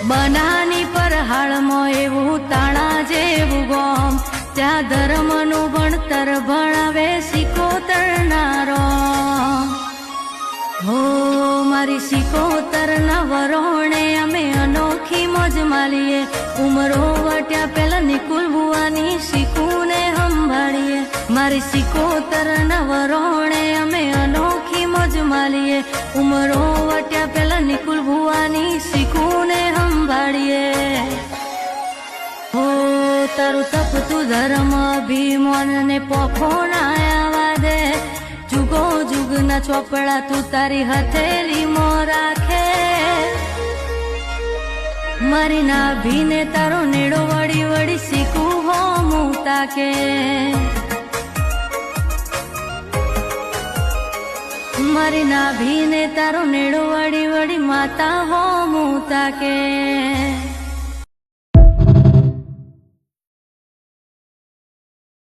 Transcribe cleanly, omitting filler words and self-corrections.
બનાની પર હાળમાં એવું તાણા જેવું ગોમ, ત્યાં ધર્મનું ભણતર ભણાવે સિકોતરનારો. હો મારી સિકોતરના વરોણે અમે અનોખી મોજ માલીએ. ઉમરો વટ્યા પેલા નિકુલ બુવાની શીખુને સંભાળીએ. મારી સિકોતરના વરોણે અમે અનોખી મોજ માલીએ. ઉમરો વટ્યા પેલા નિકુલ બુવાની શીખુને સંભાળીએ. હો તારું તપતું ધર્મ અભિમાન ને પોખો ના આવા દે. જુગો જુગના ચોપડા તું તારી હથેલી મો રાખે. મારી નાભીને તારો નેડો વળી વળી શીખું હો મુતા કે. મારી નાભીને તારો નેડો વળી વળી માતા હો મુતા કે.